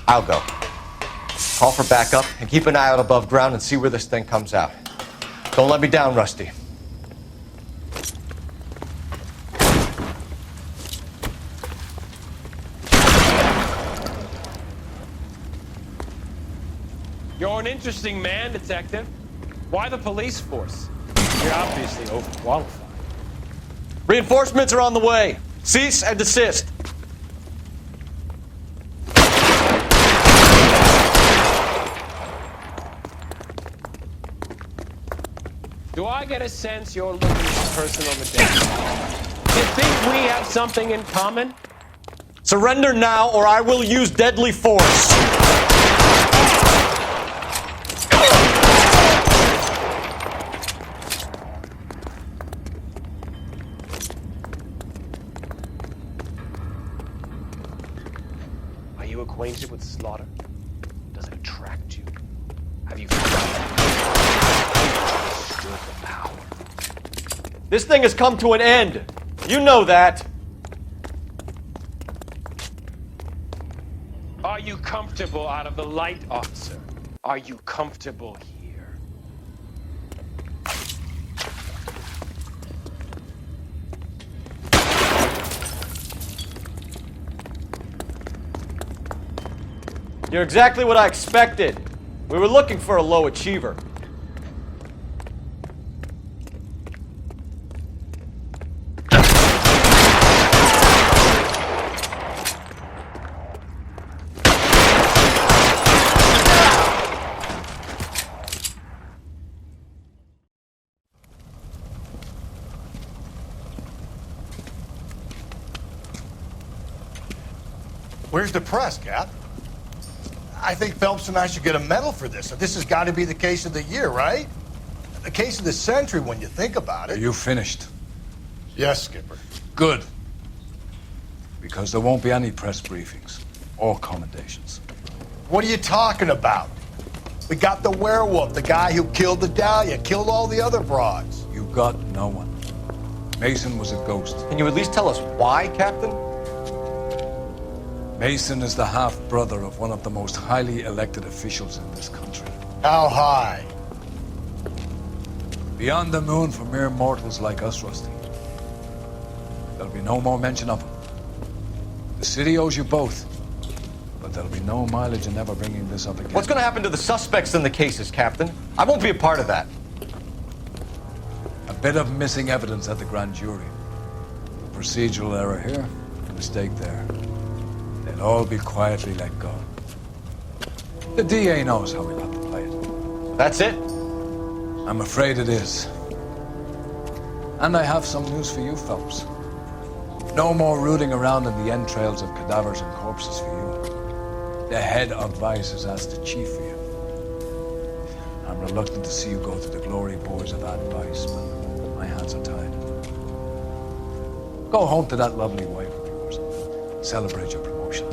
I'll go. Call for backup and keep an eye out above ground and see where this thing comes out. Don't let me down, Rusty. You're an interesting man, Detective. Why the police force? You're obviously overqualified. Reinforcements are on the way. Cease and desist. Do I get a sense you're looking for personal redemption? Do you think we have something in common? Surrender now, or I will use deadly force. Are you acquainted with slaughter? Does it attract you? Have you understood the power? This thing has come to an end. You know that. Are you comfortable out of the light, officer? Are you comfortable here? You're exactly what I expected. We were looking for a low achiever. Where's the press, Cap? I think Phelps and I should get a medal for this. This has got to be the case of the year, right? The case of the century when you think about it. Are you finished? Yes, Skipper. Good. Because there won't be any press briefings or commendations. What are you talking about? We got the werewolf, the guy who killed the Dahlia, killed all the other broads. You got no one. Mason was a ghost. Can you at least tell us why, Captain? Mason is the half-brother of one of the most highly elected officials in this country. How high? Beyond the moon for mere mortals like us, Rusty. There'll be no more mention of him. The city owes you both, but there'll be no mileage in ever bringing this up again. What's going to happen to the suspects in the cases, Captain? I won't be a part of that. A bit of missing evidence at the grand jury. A procedural error here, a mistake there. They'll all be quietly let go. The DA knows how we got to play it. That's it? I'm afraid it is. And I have some news for you, Phelps. No more rooting around in the entrails of cadavers and corpses for you. The head of Vice has asked the chief for you. I'm reluctant to see you go to the glory boards of advice, but my hands are tied. Go home to that lovely wife of yours. Celebrate your promotion.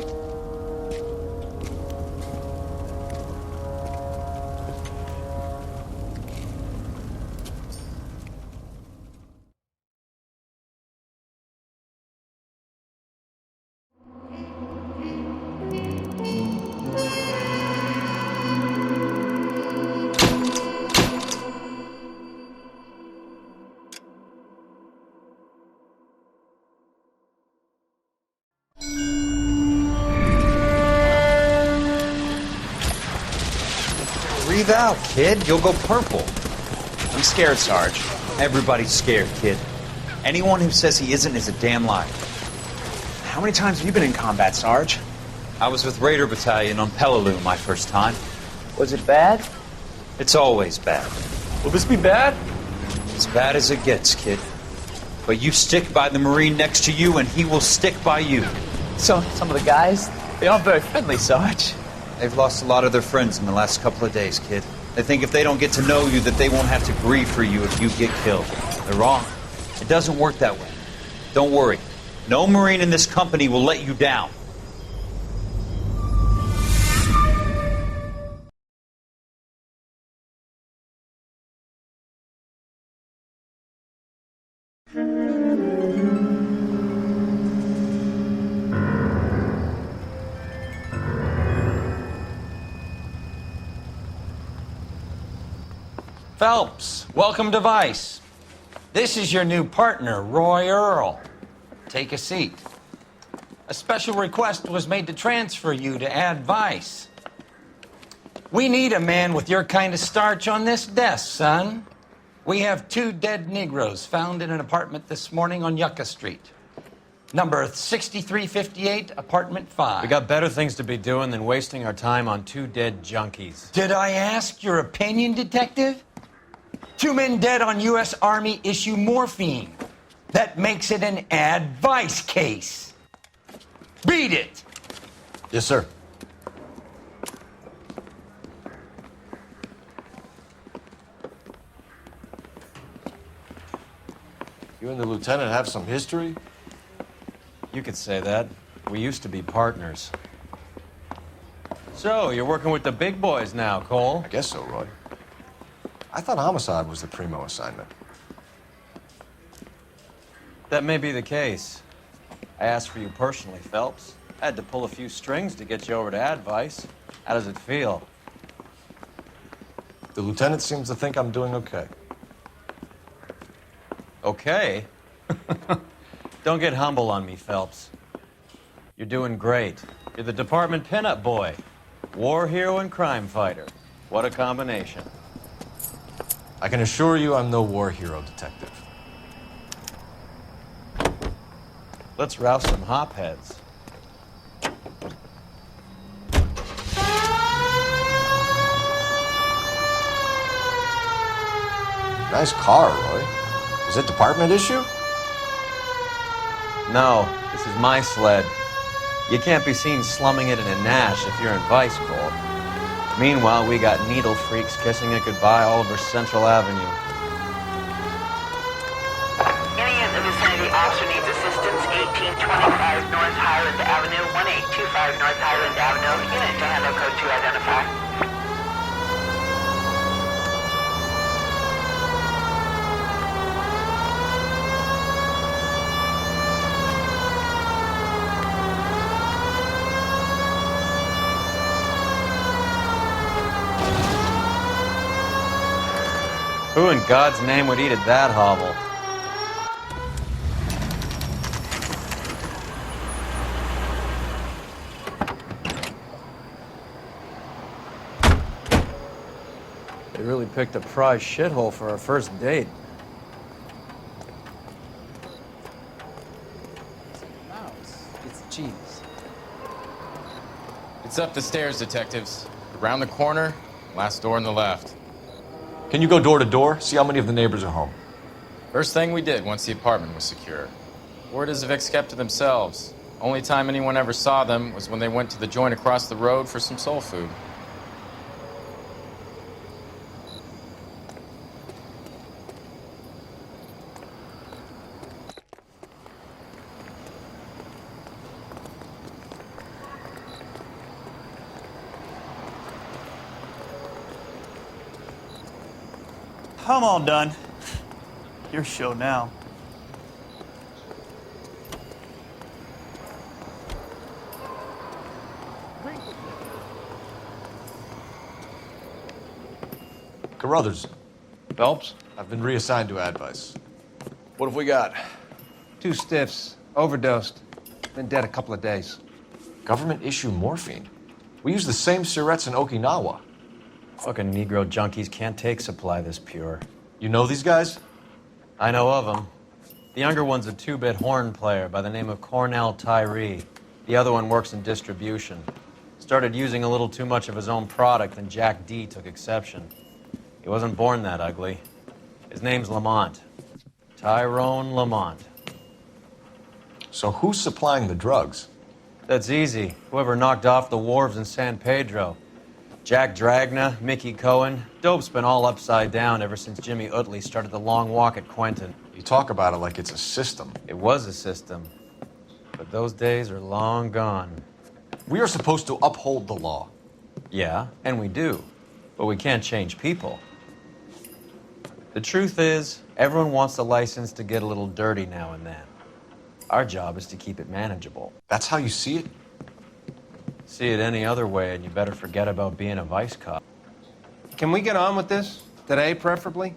Breathe out, kid. You'll go purple. I'm scared, Sarge. Everybody's scared, kid. Anyone who says he isn't is a damn liar. How many times have you been in combat, Sarge? I was with Raider Battalion on Peleliu my first time. Was it bad? It's always bad. Will this be bad? As bad as it gets, kid. But you stick by the Marine next to you, and he will stick by you. So, some of the guys, they aren't very friendly, Sarge. They've lost a lot of their friends in the last couple of days, kid. They think if they don't get to know you, that they won't have to grieve for you if you get killed. They're wrong. It doesn't work that way. Don't worry. No Marine in this company will let you down. Phelps, welcome to Vice. This is your new partner, Roy Earl. Take a seat. A special request was made to transfer you to Ad Vice. We need a man with your kind of starch on this desk, son. We have 2 dead Negroes found in an apartment this morning on Yucca Street. Number 6358, apartment 5. We got better things to be doing than wasting our time on 2 dead junkies. Did I ask your opinion, detective? 2 men dead on U.S. Army issue morphine. That makes it an Ad Vice case. Beat it! Yes, sir. You and the lieutenant have some history? You could say that. We used to be partners. So, you're working with the big boys now, Cole? I guess so, Roy. I thought homicide was the primo assignment. That may be the case. I asked for you personally, Phelps. I had to pull a few strings to get you over to Advice. How does it feel? The lieutenant seems to think I'm doing okay. Okay. Don't get humble on me, Phelps. You're doing great. You're the department pinup boy. War hero and crime fighter. What a combination. I can assure you I'm no war hero, detective. Let's rouse some hopheads. Nice car, Roy. Is it department issue? No, this is my sled. You can't be seen slumming it in a Nash if you're in Vice, Cole. Meanwhile, we got needle freaks kissing it goodbye all over Central Avenue. Any in the vicinity officer needs assistance, 1825 North Highland Avenue, 1825 North Highland Avenue. Unit to handle code 2 identify. Who in God's name would eat at that hovel? They really picked a prize shithole for our first date. It's cheese. It's up the stairs, detectives. Around the corner, last door on the left. Can you go door to door? See how many of the neighbors are home. First thing we did once the apartment was secure. Word is the Vicks kept to themselves. Only time anyone ever saw them was when they went to the joint across the road for some soul food. I'm all done. Your show now. Carruthers, Phelps? I've been reassigned to Advice. What have we got? 2 stiffs, overdosed, been dead a couple of days. Government issue morphine. We use the same syrettes in Okinawa. Fucking Negro junkies can't take supply this pure. You know these guys? I know of them. The younger one's a 2-bit horn player by the name of Cornell Tyree. The other one works in distribution. Started using a little too much of his own product, and Jack D took exception. He wasn't born that ugly. His name's Lamont. Tyrone Lamont. So who's supplying the drugs? That's easy. Whoever knocked off the wharves in San Pedro. Jack Dragna, Mickey Cohen. Dope's been all upside down ever since Jimmy Utley started the long walk at Quentin. You talk about it like it's a system. It was a system. But those days are long gone. We are supposed to uphold the law. Yeah, and we do. But we can't change people. The truth is, everyone wants the license to get a little dirty now and then. Our job is to keep it manageable. That's how you see it? See it any other way, and you better forget about being a vice cop. Can we get on with this? Today, preferably?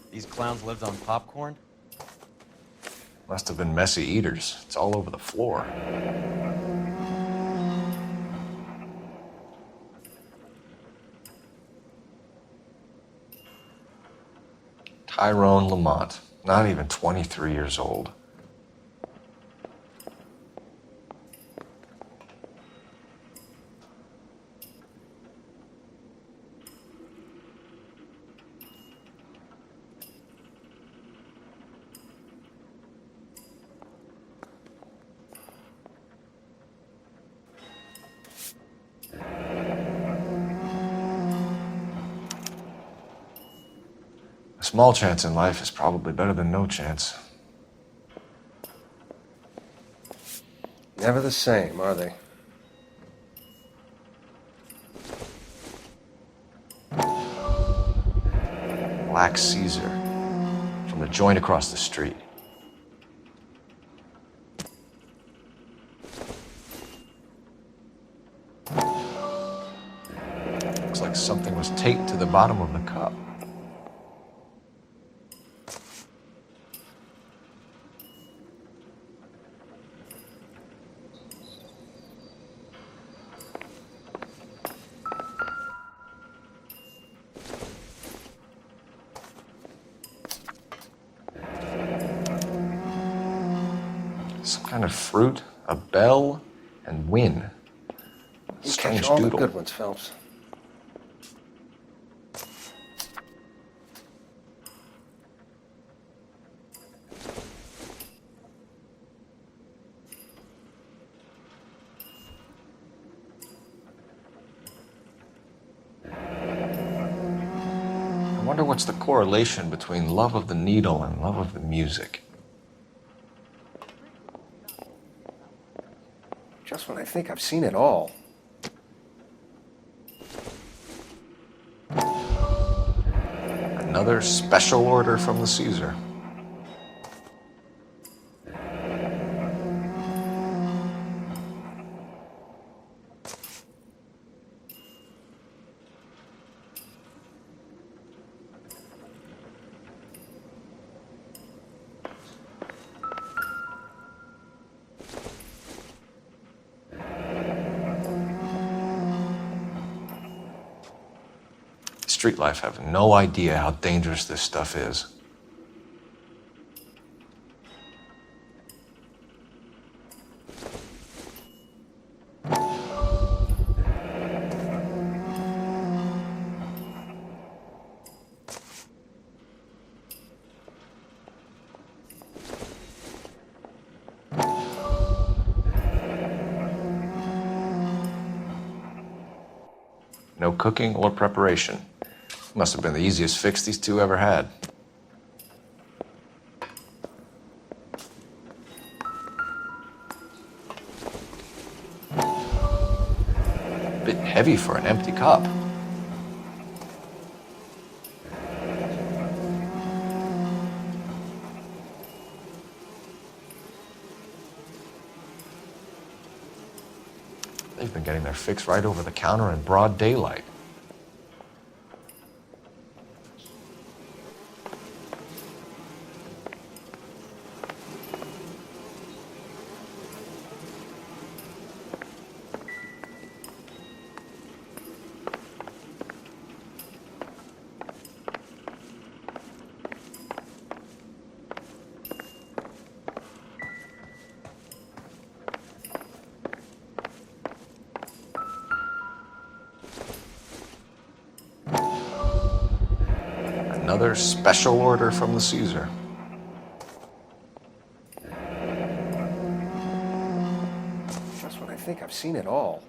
These clowns lived on popcorn? Must have been messy eaters. It's all over the floor. Tyrone Lamont, not even 23 years old. A small chance in life is probably better than no chance. Never the same, are they? Black Caesar, from the joint across the street. Looks like something was taped to the bottom of the cup. Some kind of fruit, a bell, and win. You Strange catch all the doodle. good ones, Phelps. I wonder what's the correlation between love of the needle and love of the music. Just when I think I've seen it all. Another special order from the Caesar. Street life have no idea how dangerous this stuff is. No cooking or preparation. Must have been the easiest fix these two ever had. Bit heavy for an empty cup. They've been getting their fix right over the counter in broad daylight. Another special order from the Caesar. Just when I think I've seen it all.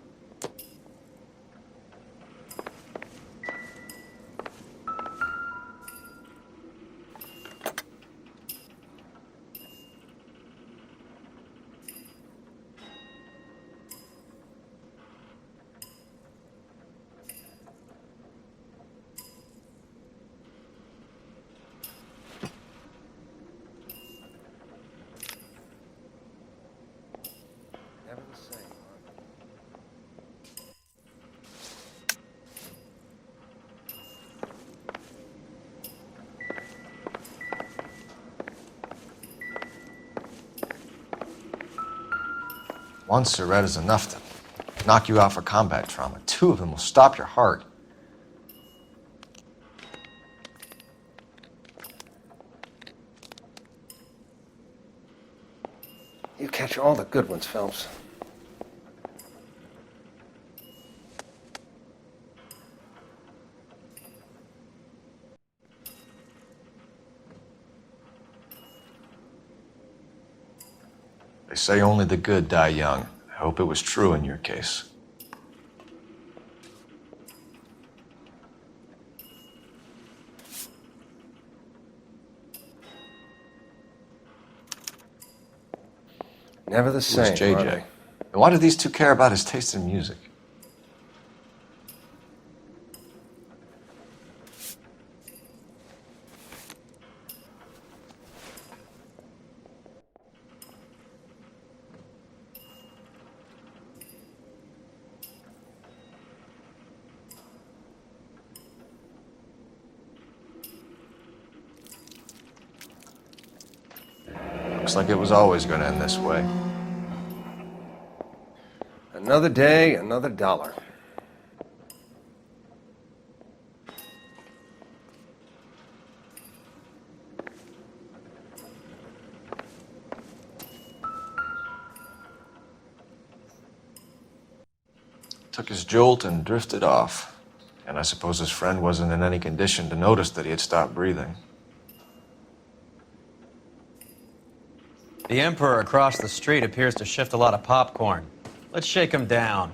One cigarette is enough to knock you out for combat trauma. 2 of them will stop your heart. You catch all the good ones, Phelps. They say only the good die young. I hope it was true in your case. Never the same. Who's JJ? And why do these 2 care about his taste in music? Looks like it was always going to end this way. Another day, another dollar. Took his jolt and drifted off. And I suppose his friend wasn't in any condition to notice that he had stopped breathing. The Emperor across the street appears to shift a lot of popcorn. Let's shake him down.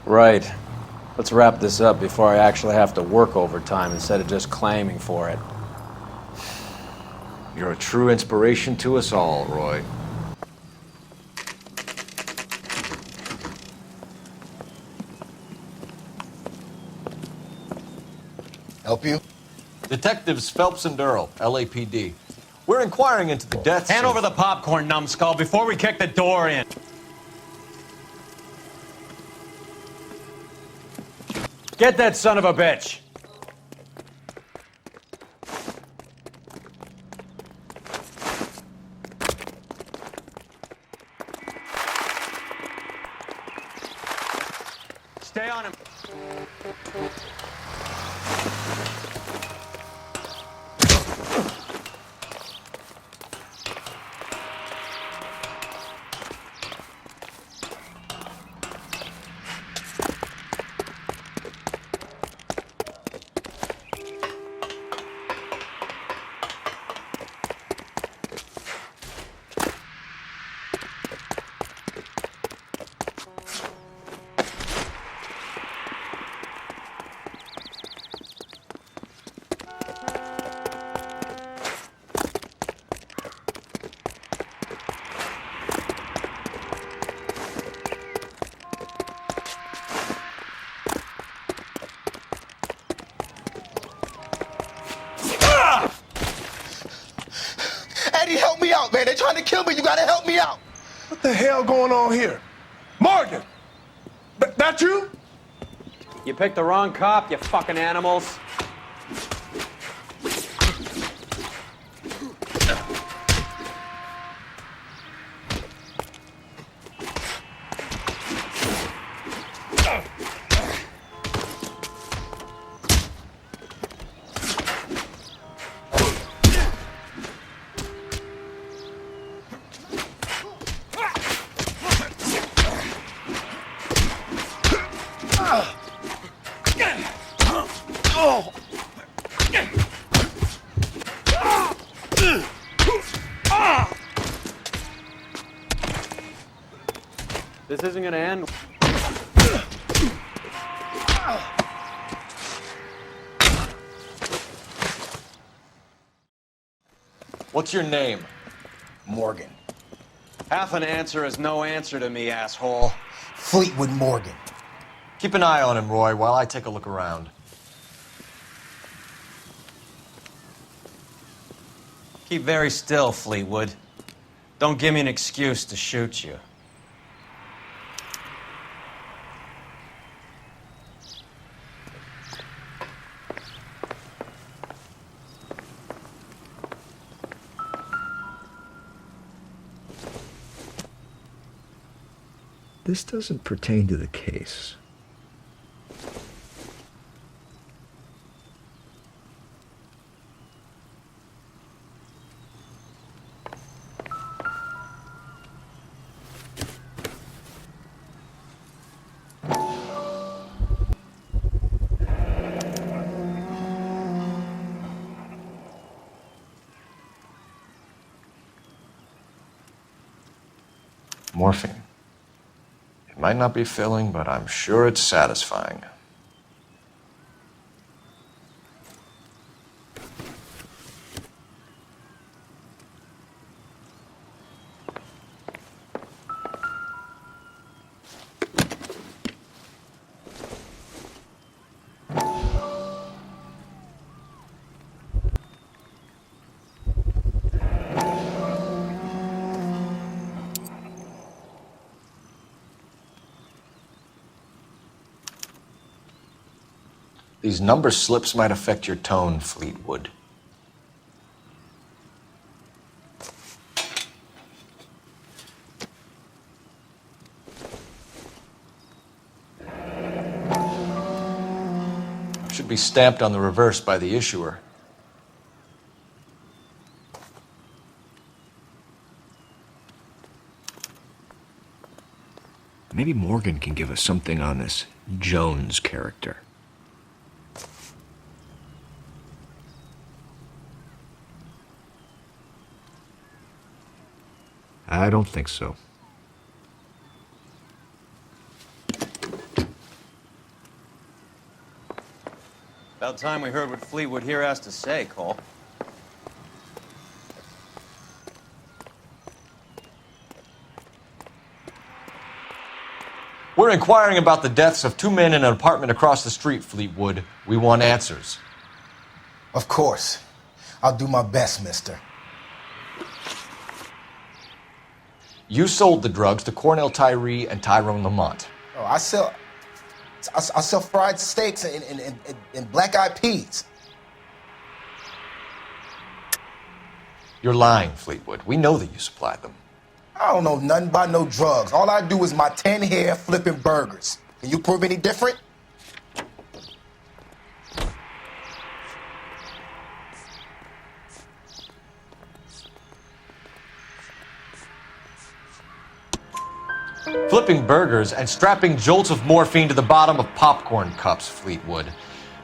Right. Let's wrap this up before I actually have to work overtime instead of just claiming for it. You're a true inspiration to us all, Roy. Help you? Detectives Phelps and Earl, LAPD. We're inquiring into the deaths Hand of... over the popcorn, numbskull, before we kick the door in. Get that son of a bitch! Stay on him. Eddie, help me out, man. They're trying to kill me. You gotta help me out. What the hell going on here? Morgan! That you? You picked the wrong cop, you fucking animals. This isn't gonna end. What's your name? Morgan. Half an answer is no answer to me, asshole. Fleetwood Morgan. Keep an eye on him, Roy, while I take a look around. Keep very still, Fleetwood. Don't give me an excuse to shoot you. This doesn't pertain to the case. Morphine. It might not be filling, but I'm sure it's satisfying. These number slips might affect your tone, Fleetwood. Should be stamped on the reverse by the issuer. Maybe Morgan can give us something on this Jones character. I don't think so. About time we heard what Fleetwood here has to say, Cole. We're inquiring about the deaths of 2 men in an apartment across the street, Fleetwood. We want answers. Of course. I'll do my best, mister. You sold the drugs to Cornell Tyree and Tyrone Lamont. Oh, I sell fried steaks and black-eyed peas. You're lying, Fleetwood. We know that you supplied them. I don't know nothing about no drugs. All I do is my 10 hair flipping burgers. Can you prove any different? Flipping burgers and strapping jolts of morphine to the bottom of popcorn cups, Fleetwood.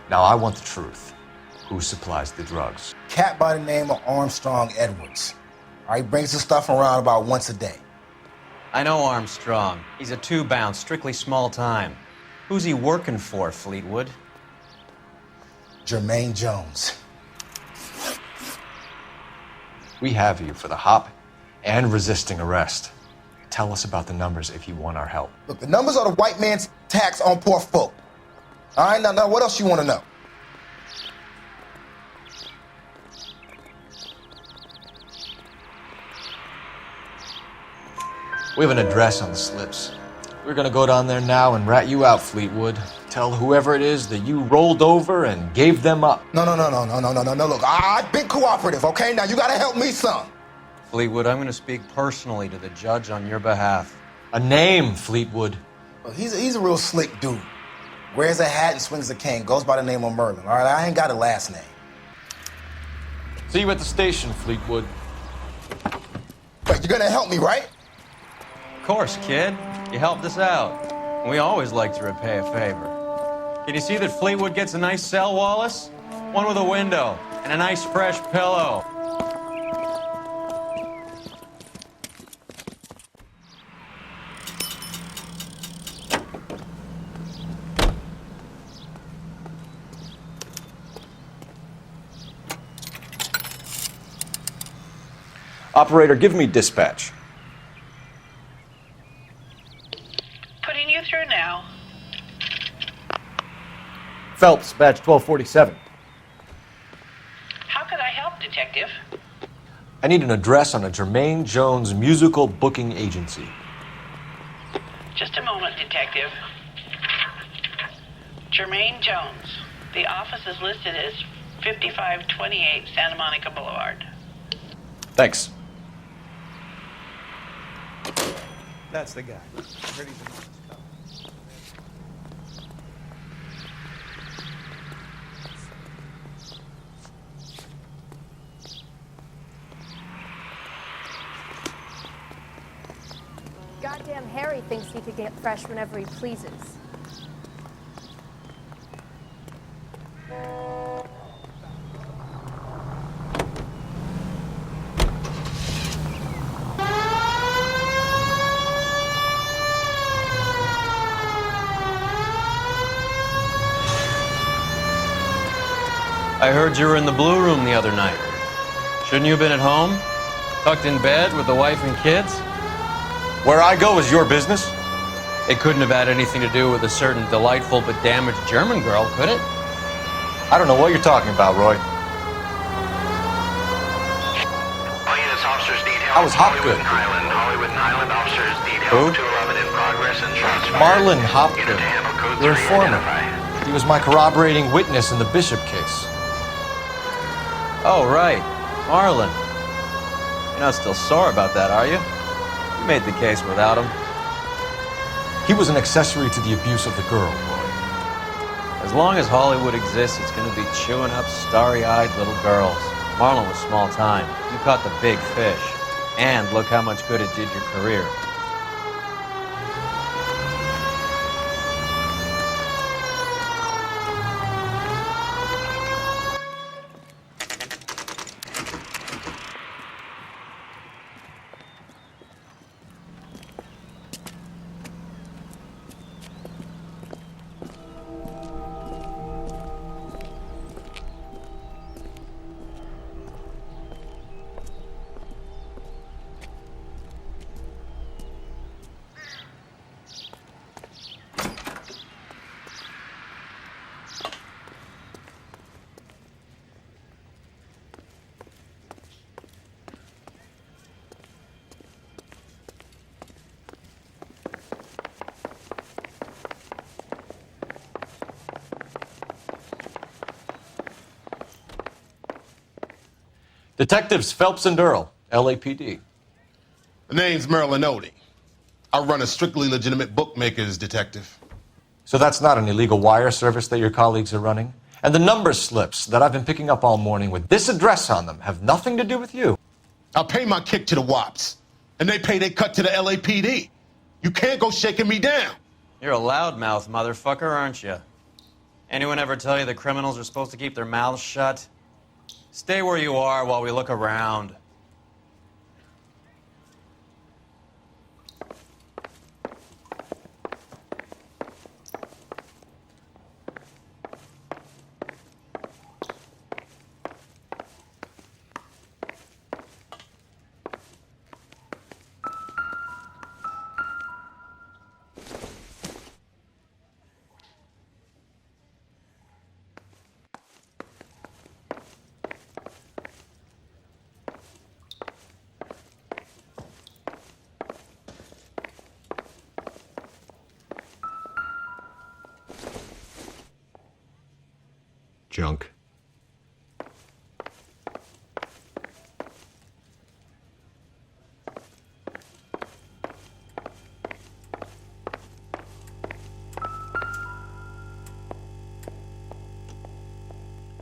Now, I want the truth. Who supplies the drugs? Cat by the name of Armstrong Edwards. All right, brings the stuff around about once a day. I know Armstrong. He's a two-bound, strictly small time. Who's he working for, Fleetwood? Jermaine Jones. We have you for the hop and resisting arrest. Tell us about the numbers if you want our help. Look, the numbers are the white man's tax on poor folk. All right, now what else you want to know? We have an address on the slips. We're gonna go down there now and rat you out, Fleetwood. Tell whoever it is that you rolled over and gave them up. No. Look, I've been cooperative, okay? Now you gotta help me some. Fleetwood, I'm going to speak personally to the judge on your behalf. A name, Fleetwood. Well, he's a real slick dude. Wears a hat and swings a cane. Goes by the name of Merlin. All right, I ain't got a last name. See you at the station, Fleetwood. Wait, you're gonna help me, right? Of course, kid. You helped us out. We always like to repay a favor. Can you see that Fleetwood gets a nice cell, Wallace? One with a window and a nice fresh pillow. Operator, give me dispatch. Putting you through now. Phelps, badge 1247. How could I help, Detective? I need an address on a Jermaine Jones musical booking agency. Just a moment, Detective. Jermaine Jones. The office is listed as 5528 Santa Monica Boulevard. Thanks. That's the guy. Heard he's a nice fellow. Goddamn Harry thinks he could get fresh whenever he pleases. I heard you were in the Blue Room the other night. Shouldn't you have been at home? Tucked in bed with the wife and kids? Where I go is your business? It couldn't have had anything to do with a certain delightful but damaged German girl, could it? I don't know what you're talking about, Roy. All units, officers detail. I was Hopgood. Hollywood and Highland officers detail. Who? 211 in progress and shots fired. Marlon Hopgood. Unit to handle code Your 3 informant. identified. He was my corroborating witness in the Bishop case. Oh, right. Marlon. You're not still sore about that, are you? You made the case without him. He was an accessory to the abuse of the girl, Roy. As long as Hollywood exists, it's going to be chewing up starry-eyed little girls. Marlon was small time. You caught the big fish. And look how much good it did your career. Detectives Phelps and Earl, LAPD. The name's L.A.Noire. I run a strictly legitimate bookmaker's detective. So that's not an illegal wire service that your colleagues are running? And the number slips that I've been picking up all morning with this address on them have nothing to do with you? I pay my kick to the WOPs, and they pay their cut to the LAPD. You can't go shaking me down. You're a loudmouth motherfucker, aren't you? Anyone ever tell you that criminals are supposed to keep their mouths shut? Stay where you are while we look around. Junk.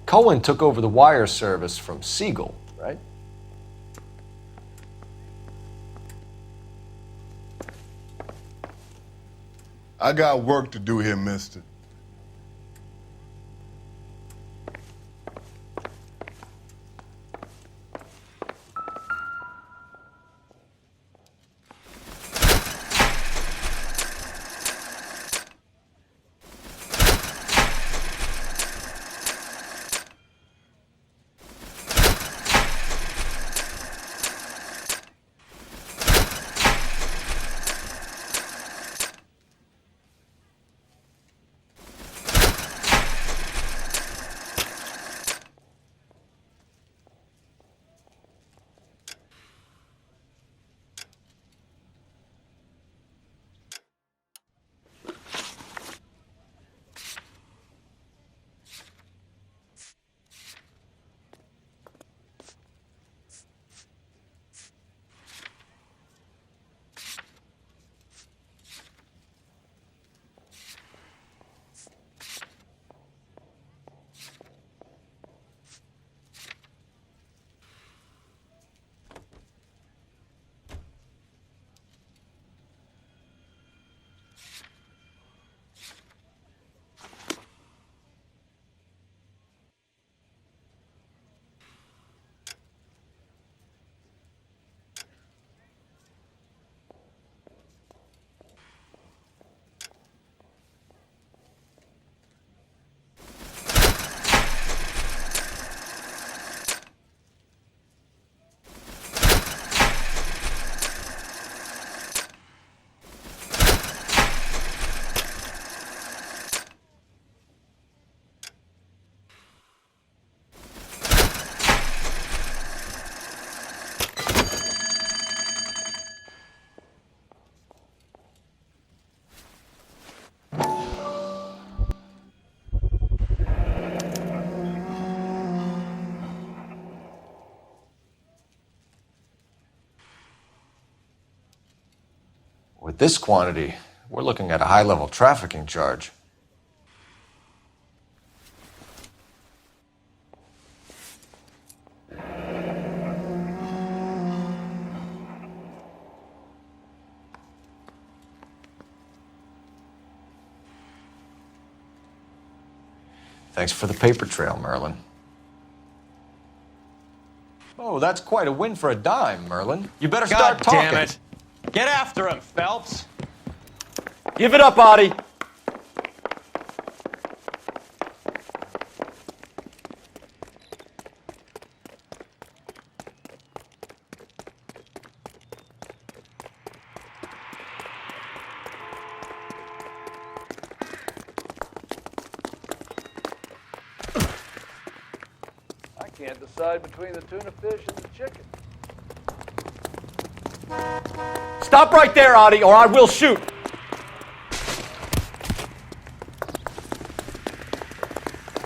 Cohen took over the wire service from Siegel, right? I got work to do here, mister. With this quantity, we're looking at a high-level trafficking charge. Thanks for the paper trail, Merlin. Oh, that's quite a win for a dime, Merlin. You better start God talking. damn it. Get after him, Phelps. Give it up, Audie. I can't decide between the tuna fish and the chicken. Stop right there, Audie, or I will shoot.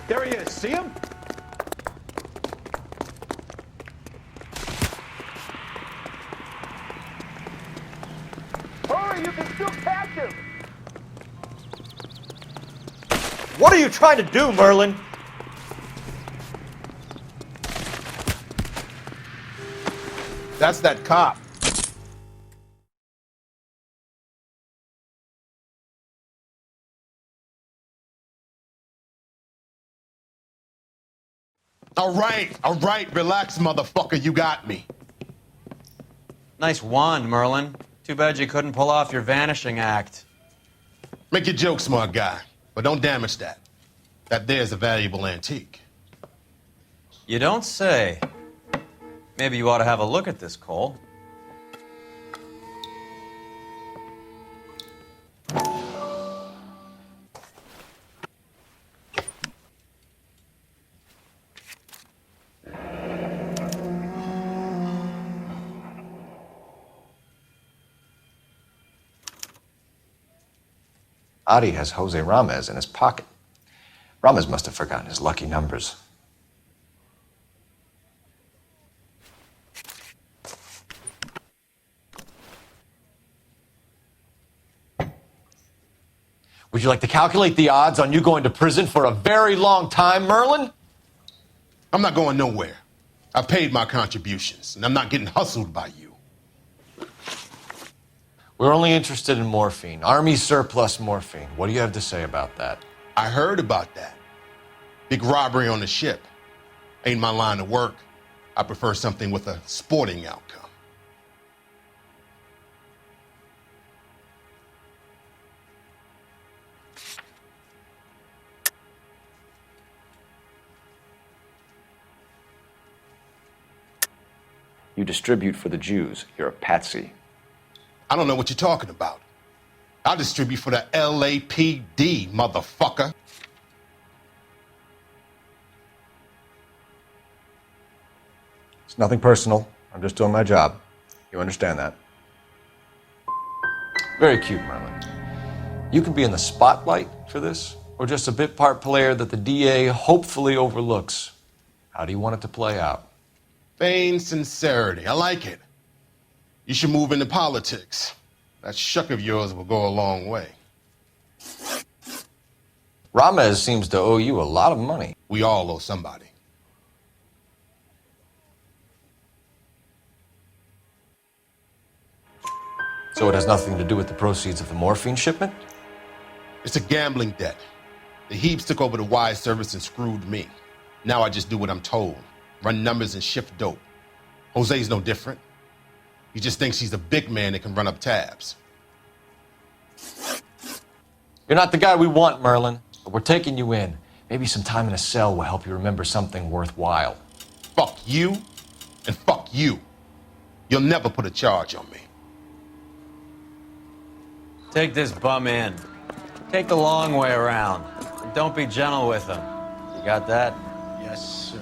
There he is. See him? Hurry, you can still catch him! What are you trying to do, Merlin? That's that cop. All right, relax, motherfucker, you got me. Nice wand, Merlin. Too bad you couldn't pull off your vanishing act. Make your joke, smart guy, but don't damage that. That there's a valuable antique. You don't say. Maybe you ought to have a look at this, Cole. Audie has Jose Ramez in his pocket. Ramez must have forgotten his lucky numbers. Would you like to calculate the odds on you going to prison for a very long time, Merlin? I'm not going nowhere. I've paid my contributions, and I'm not getting hustled by you. We're only interested in morphine. Army surplus morphine. What do you have to say about that? I heard about that. Big robbery on the ship. Ain't my line of work. I prefer something with a sporting outcome. You distribute for the Jews. You're a patsy. I don't know what you're talking about. I'll distribute for the LAPD, motherfucker. It's nothing personal. I'm just doing my job. You understand that? Very cute, Merlin. You can be in the spotlight for this, or just a bit part player that the DA hopefully overlooks. How do you want it to play out? Feigned sincerity. I like it. You should move into politics. That shuck of yours will go a long way. Ramez seems to owe you a lot of money. We all owe somebody. So it has nothing to do with the proceeds of the morphine shipment? It's a gambling debt. The Heaps took over the wire service and screwed me. Now I just do what I'm told. Run numbers and shift dope. Jose's no different. He just thinks he's a big man that can run up tabs. You're not the guy we want, Merlin, but we're taking you in. Maybe some time in a cell will help you remember something worthwhile. Fuck you and fuck you. You'll never put a charge on me. Take this bum in. Take the long way around. And don't be gentle with him. You got that? Yes, sir.